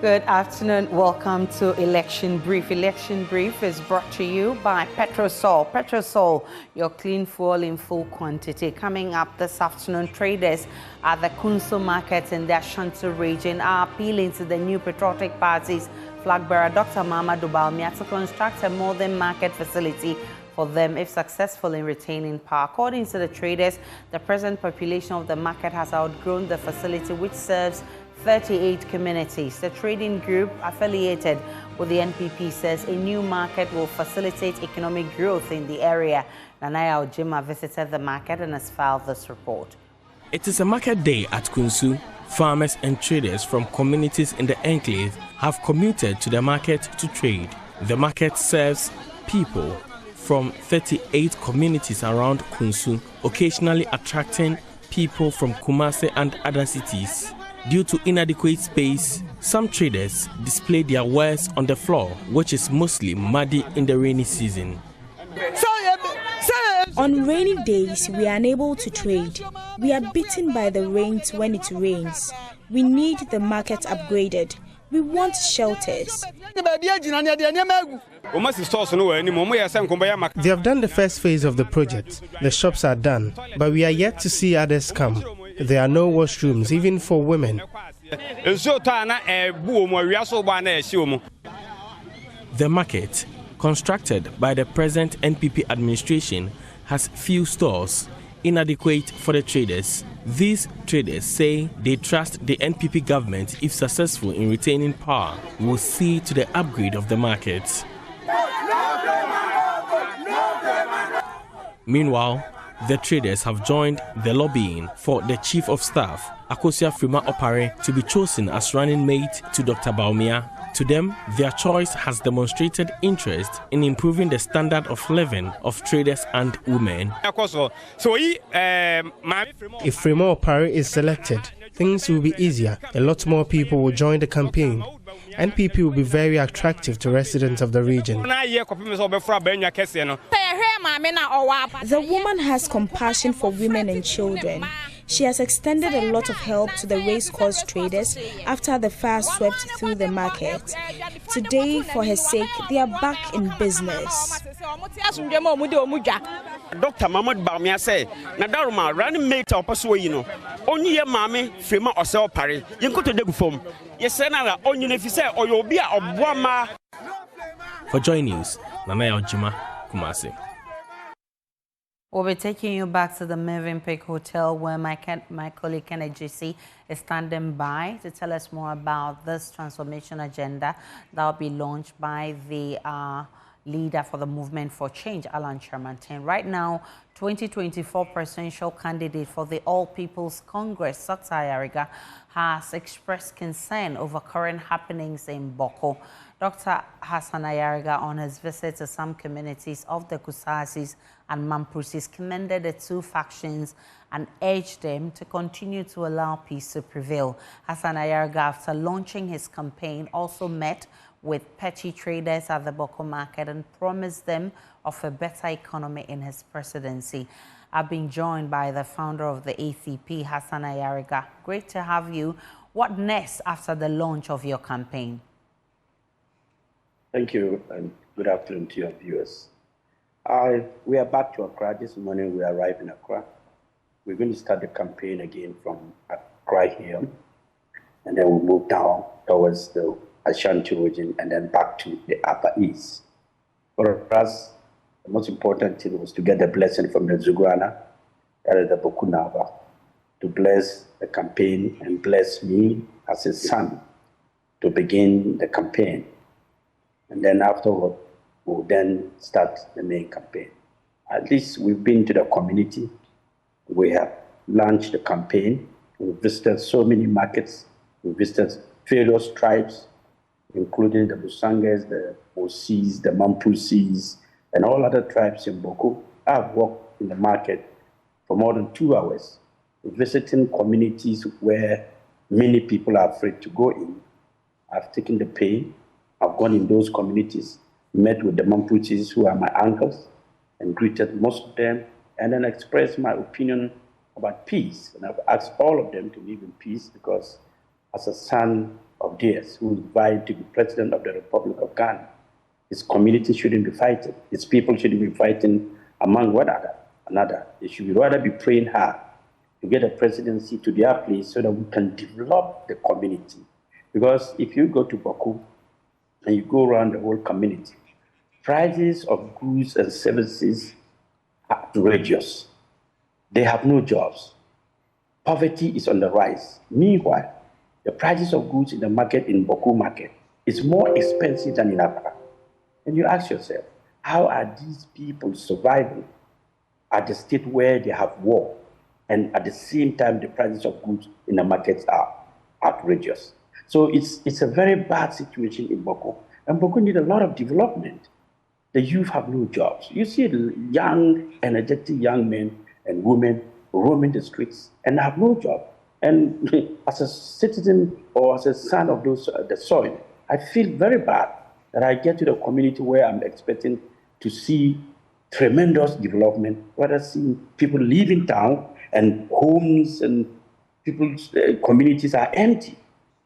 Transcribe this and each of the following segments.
Good afternoon. Welcome to Election Brief. Election Brief is brought to you by Petrosol. Petrosol, your clean fuel in full quantity. Coming up this afternoon, traders at the Kunsu market in the Ashanti region are appealing to the new patriotic party's flag bearer, Dr. Mahamudu Bawumia, to construct a modern market facility for them if successful in retaining power. According to the traders, the present population of the market has outgrown the facility, which serves 38 communities. The trading group affiliated with the NPP says a new market will facilitate economic growth in the area. Nanaya Ojima visited the market and has filed this report. It is a market day at Kunsu. Farmers and traders from communities in the enclave have commuted to the market to trade. The market serves people from 38 communities around Kunsu, occasionally attracting people from Kumasi and other cities. Due to inadequate space, some traders display their wares on the floor, which is mostly muddy in the rainy season. On rainy days, we are unable to trade. We are beaten by the rains when it rains. We need the market upgraded. We want shelters. They have done the first phase of the project. The shops are done, but we are yet to see others come. There are no washrooms, even for women. The market, constructed by the present NPP administration, has few stores, inadequate for the traders. These traders say they trust the NPP government, if successful in retaining power, will see to the upgrade of the market. Meanwhile, the traders have joined the lobbying for the Chief of Staff, Akosua Frima Opare, to be chosen as running mate to Dr. Bawumia. To them, their choice has demonstrated interest in improving the standard of living of traders and women. If Frima Opare is selected, things will be easier. A lot more people will join the campaign. NPP will be very attractive to residents of the region. The woman has compassion for women and children. She has extended a lot of help to the racecourse traders after the fire swept through the market. Today, for her sake, they are back in business. Dr. Mahamudu Bawumia said, "Nadaruma running mate of Pasuino. Only your mammy, Frima or Sell Parry. You go to the form. Yes, Senator, on you if you say, or you'll be a Obama." For Joy News, Nanaya Ojima, Kumasi. We'll be taking you back to the Moving Peak Hotel, where my colleague Kenneth JC is standing by to tell us more about this transformation agenda that will be launched by the leader for the Movement for Change, Alan Chermantin. Right now, 2024 presidential candidate for the All People's Congress, Hassan Ayariga, has expressed concern over current happenings in Bawku. Dr. Hassan Ayariga, on his visit to some communities of the Kusasis and Mampusis, commended the two factions and urged them to continue to allow peace to prevail. Hassan Ayariga, after launching his campaign, also met with petty traders at the Bawku market and promised them of a better economy in his presidency. I've been joined by the founder of the ACP, Hassan Ayariga. Great to have you. What next after the launch of your campaign? Thank you, and good afternoon to your viewers. We are back to Accra. This morning we arrived in Accra. We're going to start the campaign again from Accra here, and then we'll move down towards the Ashanti region and then back to the Upper East. For us, the most important thing was to get the blessing from the Zugwana, that is the Bokunava, to bless the campaign and bless me as his son to begin the campaign. And then afterward, we'll then start the main campaign. At least we've been to the community. We have launched the campaign. We visited so many markets. We visited various tribes, including the Busangas, the Osis, the Mampusis, and all other tribes in Bawku. I've walked in the market for more than 2 hours, visiting communities where many people are afraid to go in. I've taken the pain. I've gone in those communities, met with the Mampusis, who are my uncles, and greeted most of them, and then expressed my opinion about peace. And I've asked all of them to live in peace because as a son of theirs who is vying to be president of the Republic of Ghana. His community shouldn't be fighting. His people shouldn't be fighting among one another. They should rather be praying hard to get a presidency to their place so that we can develop the community. Because if you go to Bawku and you go around the whole community, prices of goods and services are outrageous. They have no jobs. Poverty is on the rise. Meanwhile, the prices of goods in the market, in Bawku market, is more expensive than in Accra. And you ask yourself, how are these people surviving at the state where they have war, and at the same time the prices of goods in the markets are outrageous? So it's a very bad situation in Bawku, and Bawku need a lot of development. The youth have no jobs. You see young, energetic young men and women roaming the streets and have no job. And as a citizen or as a son of those the soil, I feel very bad that I get to the community where I'm expecting to see tremendous development, where I see people leaving town and homes and people's communities are empty.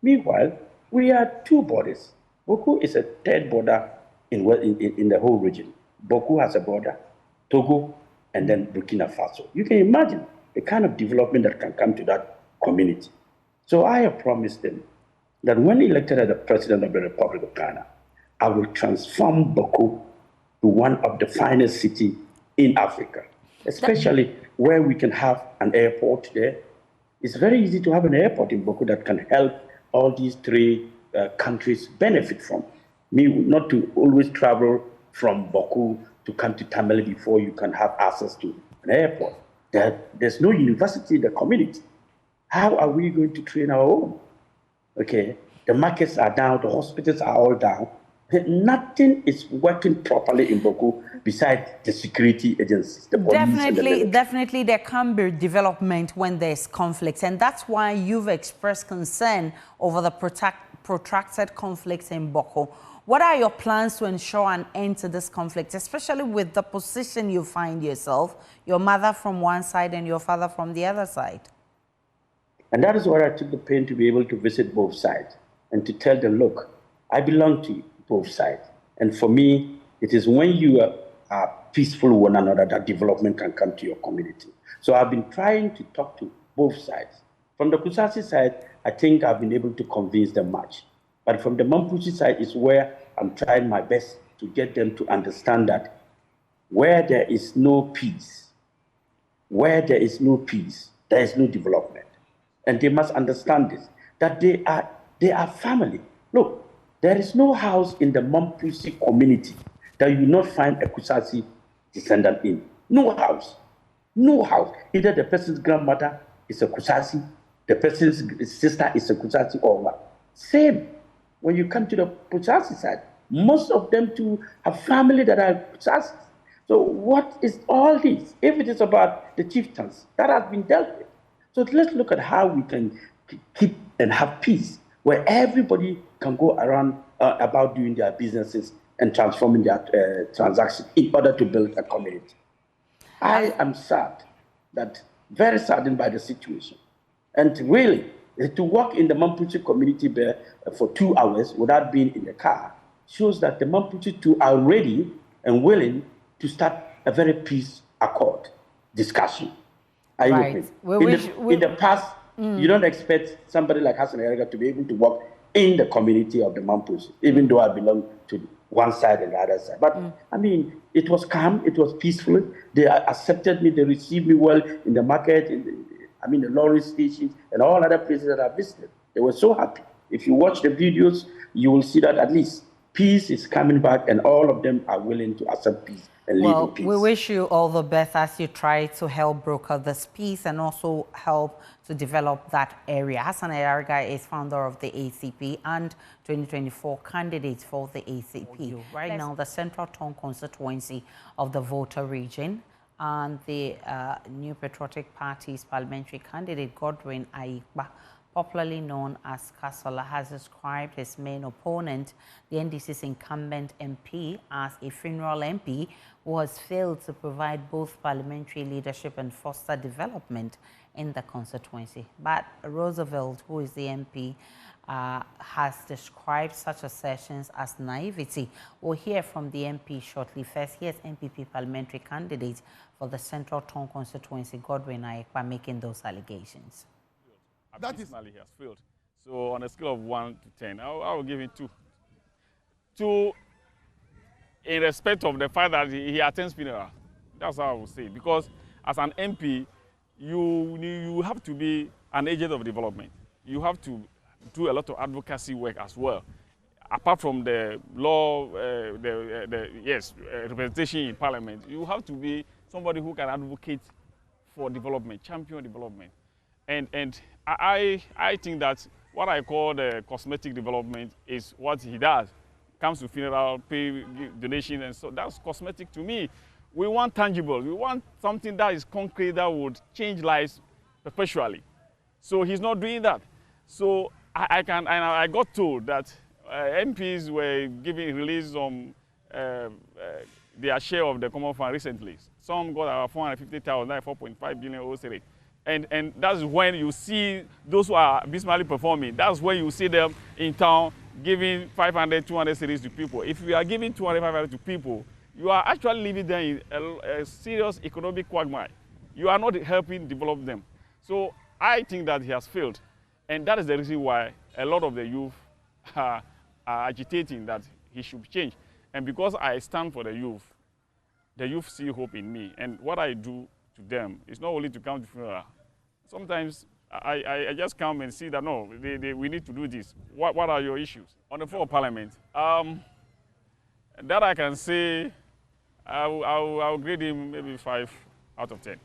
Meanwhile, we are two borders. Bawku is a third border in the whole region. Bawku has a border, Togo, and then Burkina Faso. You can imagine the kind of development that can come to that community. So I have promised them that when elected as the president of the Republic of Ghana, I will transform Bawku to one of the finest cities in Africa, especially where we can have an airport there. It's very easy to have an airport in Bawku that can help all these three countries benefit from. Not to always travel from Bawku to come to Tamale before you can have access to an airport. There's no university in the community. How are we going to train our own? Okay, the markets are down, the hospitals are all down. Nothing is working properly in Bawku besides the security agencies, the police and the military. Definitely there can be development when there's conflicts, and that's why you've expressed concern over the protracted conflicts in Bawku. What are your plans to ensure an end to this conflict, especially with the position you find yourself, your mother from one side and your father from the other side? And that is why I took the pain to be able to visit both sides and to tell them, look, I belong to both sides. And for me, it is when you are peaceful with one another that development can come to your community. So I've been trying to talk to both sides. From the Kusasi side, I think I've been able to convince them much. But from the Mampusi side is where I'm trying my best to get them to understand that where there is no peace, there is no development. And they must understand this, that they are family. Look, there is no house in the Mampusi community that you will not find a Kusasi descendant in. No house. No house. Either the person's grandmother is a Kusasi, the person's sister is a Kusasi, or what. Same. When you come to the Kusasi side, most of them too have family that are Kusasi. So what is all this? If it is about the chieftains, that has been dealt with. So let's look at how we can keep and have peace, where everybody can go around about doing their businesses and transforming their transactions in order to build a community. I am sad, very saddened by the situation. And really, to walk in the Mampuchi community there for 2 hours without being in the car shows that the Mampuchi too are ready and willing to start a very peace accord discussion. Right. In the past, you don't expect somebody like Hassan Ayariga to be able to walk in the community of the Mampuchi, even though I belong to one side and the other side. But I mean, it was calm, it was peaceful. They accepted me, they received me well in the market, the lorry stations and all other places that I visited. They were so happy. If you watch the videos, you will see that at least peace is coming back and all of them are willing to accept peace and live in peace. We wish you all the best as you try to help broker this peace and also help to develop that area. Hassan Ayariga is founder of the ACP and 2024 candidate for the ACP. Right now, the Central Tongue constituency of the Volta region, and the New Patriotic Party's parliamentary candidate, Godwin Ayikba, popularly known as Kasola, has described his main opponent, the NDC's incumbent MP, as a funeral MP who has failed to provide both parliamentary leadership and foster development in the constituency. But Roosevelt, who is the MP, has described such assertions as naivety. We'll hear from the MP shortly. First, here's MPP parliamentary candidate for the Central Tone constituency, Godwin Ayekwa, making those allegations. That is he has failed. So on a scale of 1 to 10, I will give it 2. 2 in respect of the fact that he attends funeral. That's how I would say. Because as an MP, you have to be an agent of development. You have to do a lot of advocacy work as well. Apart from the law, representation in parliament, you have to be somebody who can advocate for development, champion development. And I think that what I call the cosmetic development is what he does. Comes to funeral, pay donations, and so that's cosmetic to me. We want tangible. We want something that is concrete that would change lives perpetually. So he's not doing that. So I got told that MPs were released some their share of the common fund recently. Some got about 450,000, 4.5 billion OCD. And that's when you see those who are abysmally performing. That's when you see them in town giving 500, 200 cedis to people. If you are giving 200, 500 to people, you are actually leaving them in a serious economic quagmire. You are not helping develop them. So I think that he has failed. And that is the reason why a lot of the youth are agitating that he should change. And because I stand for the youth see hope in me. And what I do to them is not only to come to funeral. Sometimes I just come and see that, no, we need to do this. What are your issues? On the floor of parliament, that I can say, I'll grade him maybe 5 out of 10.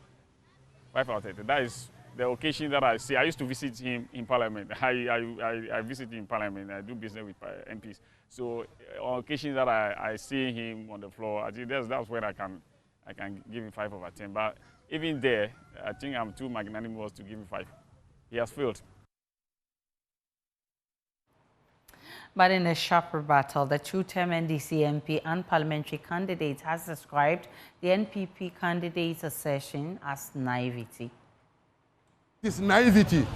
5 out of 10. That is the occasion that I see. I used to visit him in parliament. I visit him in parliament. I do business with MPs. So on occasions that I see him on the floor, I think that's when I can give him 5 over 10. But even there, I think I'm too magnanimous to give him 5. He has failed. But in a sharper battle, the two-term NDC MP and parliamentary candidate has described the NPP candidate's assertion as naivety. It is naivety.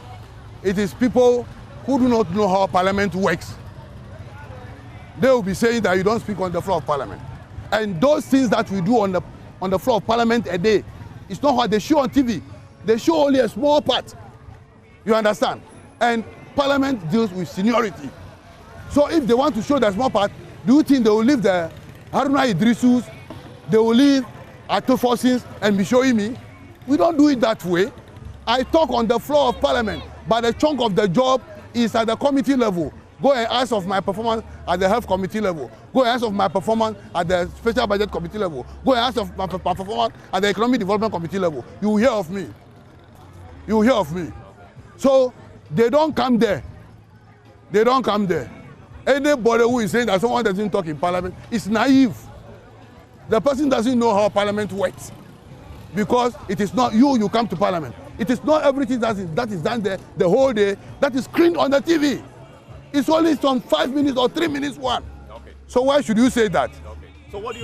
It is people who do not know how parliament works. They will be saying that you don't speak on the floor of parliament. And those things that we do on the floor of parliament a day, it's not what they show on TV. They show only a small part. You understand? And parliament deals with seniority. So if they want to show the small part, do you think they will leave the Haruna Idrisus, they will leave Ato Fossins and be showing me? We don't do it that way. I talk on the floor of parliament, but the chunk of the job is at the committee level. Go and ask of my performance at the health committee level. Go and ask of my performance at the special budget committee level. Go and ask of my performance at the economic development committee level. You will hear of me. You will hear of me. So they don't come there. They don't come there. Anybody who is saying that someone doesn't talk in parliament is naive. The person doesn't know how parliament works. Because it is not you come to parliament. It is not everything that is done there the whole day that is screened on the TV. It's only some 5 minutes or 3 minutes one. Okay. So why should you say that? Okay. So what do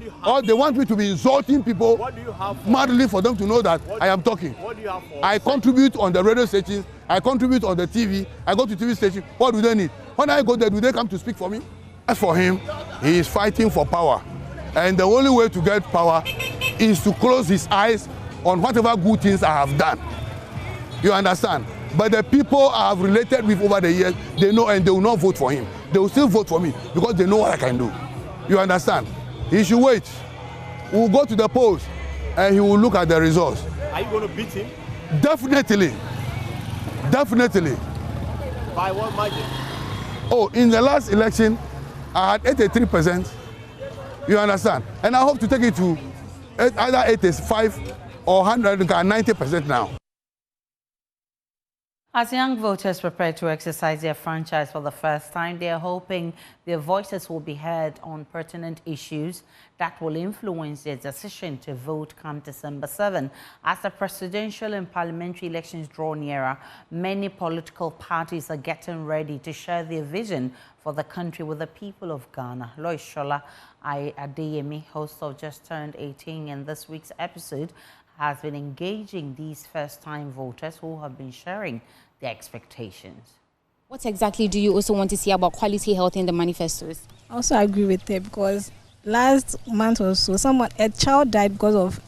you have? Or they want me to be insulting people what do you have madly for them to know that I am talking. What do you have for I contribute on the radio stations. I contribute on the TV. I go to TV stations. What do they need? When I go there, do they come to speak for me? As for him, he is fighting for power. And the only way to get power is to close his eyes on whatever good things I have done. You understand? But the people I have related with over the years, they know and they will not vote for him. They will still vote for me because they know what I can do. You understand? He should wait. We will go to the polls and he will look at the results. Are you going to beat him? Definitely. Definitely. By what margin? Oh, in the last election, I had 83%. You understand? And I hope to take it to either 85 or 190% now. As young voters prepare to exercise their franchise for the first time, they are hoping their voices will be heard on pertinent issues that will influence their decision to vote come December 7. As the presidential and parliamentary elections draw nearer, many political parties are getting ready to share their vision for the country with the people of Ghana. Lois Shola Adeyemi, host of Just Turned 18 in this week's episode, has been engaging these first-time voters who have been sharing their expectations. What exactly do you also want to see about quality health in the manifestos? I also agree with it because last month or so, a child died because of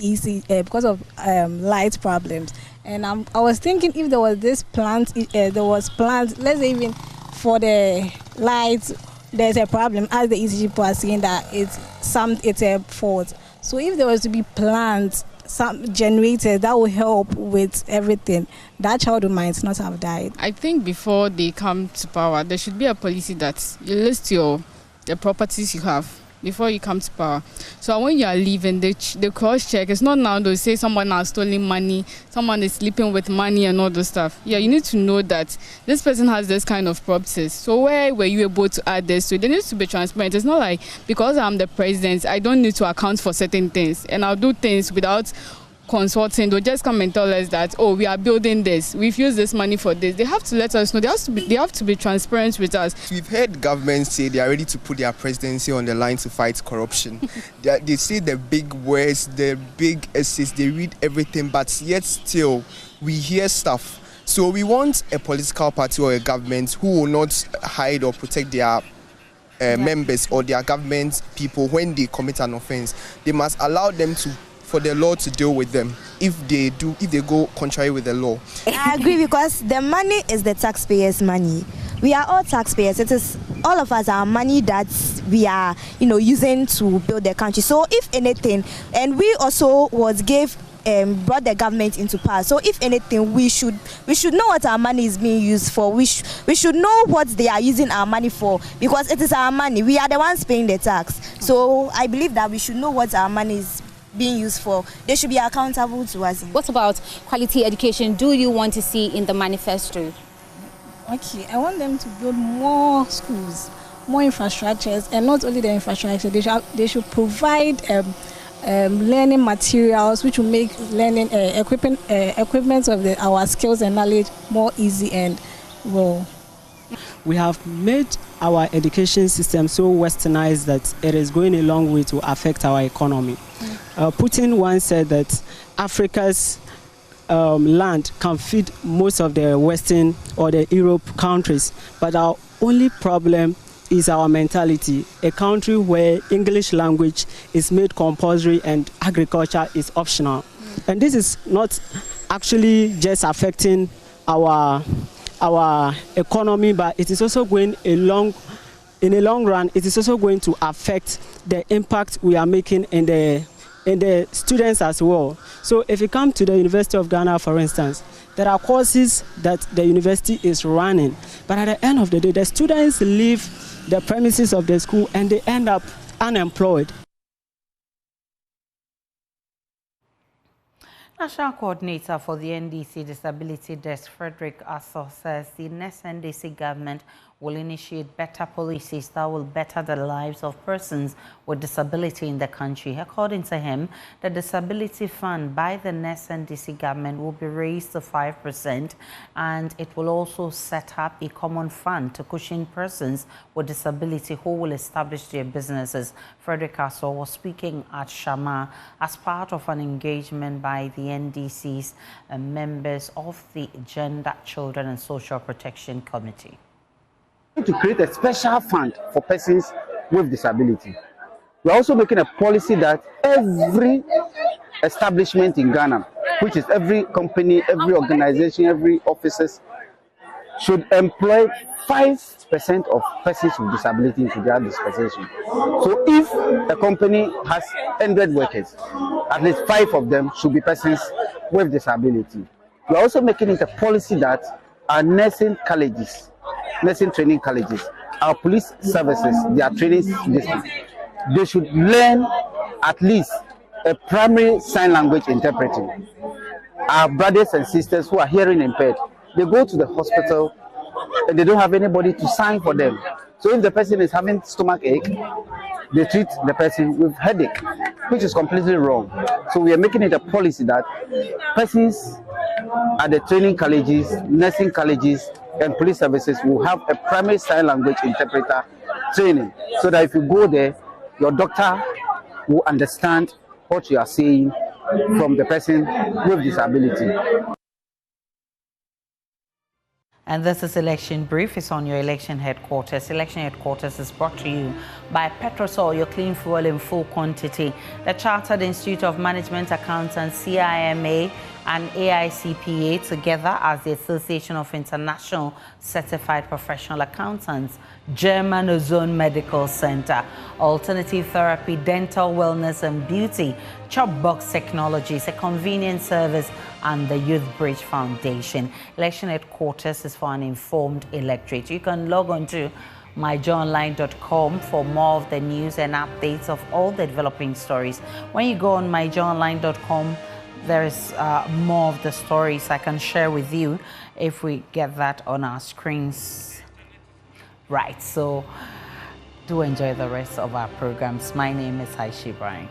light problems, and I was thinking if there was this plant, let's say even for the lights, there's a problem. As the ECG people are saying that it's a fault. So if there was to be plants, some generators that will help with everything, that child might not have died. I think before they come to power, there should be a policy that you list the properties you have before you come to power. So when you are leaving, they cross-check. It's not now they say someone has stolen money, someone is sleeping with money and all those stuff. Yeah, you need to know that this person has this kind of properties. So where were you able to add this? So they need to be transparent. It's not like because I'm the president, I don't need to account for certain things. And I'll do things without consulting. They'll just come and tell us that, oh, we are building this, we've used this money for this. They have to let us know. They have to be transparent with us. We've heard governments say they are ready to put their presidency on the line to fight corruption. They say the big words, the big essays, they read everything, but yet still we hear stuff. So we want a political party or a government who will not hide or protect their members or their government people when they commit an offense. They must allow them for the law to deal with them if they go contrary with the law. I agree because the money is the taxpayers' money. We are all taxpayers. It is all of us our money that we are, using to build the country. So if anything, and we also brought the government into power. So if anything, we should know what our money is being used for. We should know what they are using our money for because it is our money. We are the ones paying the tax. So I believe that we should know what our money is being used for. They should be accountable to us. What about quality education do you want to see in the manifesto? Okay, I want them to build more schools, more infrastructures, and not only the infrastructure, they should provide learning materials which will make learning equipment of our skills and knowledge more easy and well. We have made our education system so westernized that it is going a long way to affect our economy. Putin once said that Africa's land can feed most of the Western or the Europe countries, but our only problem is our mentality. A country where English language is made compulsory and agriculture is optional. And this is not actually just affecting our economy, but it is also going in the long run, it is also going to affect the impact we are making in the students as well. So if you come to the University of Ghana, for instance, there are courses that the university is running, but at the end of the day, the students leave the premises of the school and they end up unemployed. National Coordinator for the NDC Disability Desk, Frederick Asso, says the next NDC government will initiate better policies that will better the lives of persons with disability in the country. According to him, the disability fund by the next NDC government will be raised to 5%, and it will also set up a common fund to cushion persons with disability who will establish their businesses. Frederick Asso was speaking at Shama as part of an engagement by the NDC's members of the Gender, Children and Social Protection Committee. To create a special fund for persons with disability. We're also making a policy that every establishment in Ghana, which is every company, every organization, every offices, should employ 5% of persons with disability into their dispensation. So if a company has 100 workers, at least 5 of them should be persons with disability. We're also making it a policy that our nursing colleges, nursing training colleges, our police services, their training districts, they should learn at least a primary sign language interpreting. Our brothers and sisters who are hearing impaired, they go to the hospital and they don't have anybody to sign for them. So if the person is having stomach ache, they treat the person with headache, which is completely wrong. So we are making it a policy that persons at the training colleges, nursing colleges, and police services will have a primary sign language interpreter training, so that if you go there, your doctor will understand what you are saying from the person with disability. And this is Election Brief. It's on your election headquarters. Election headquarters is brought to you by Petrosol, your clean fuel in full quantity. The Chartered Institute of Management Accountants, CIMA, and AICPA, together as the Association of International Certified Professional Accountants, German Ozone Medical Center, Alternative Therapy, Dental Wellness and Beauty, Chopbox Technologies, a convenient service, and the Youth Bridge Foundation. Election headquarters is for an informed electorate. You can log on to myjoyonline.com for more of the news and updates of all the developing stories. When you go on myjoyonline.com, there is more of the stories I can share with you if we get that on our screens. Right, so do enjoy the rest of our programs. My name is Aishi Brian.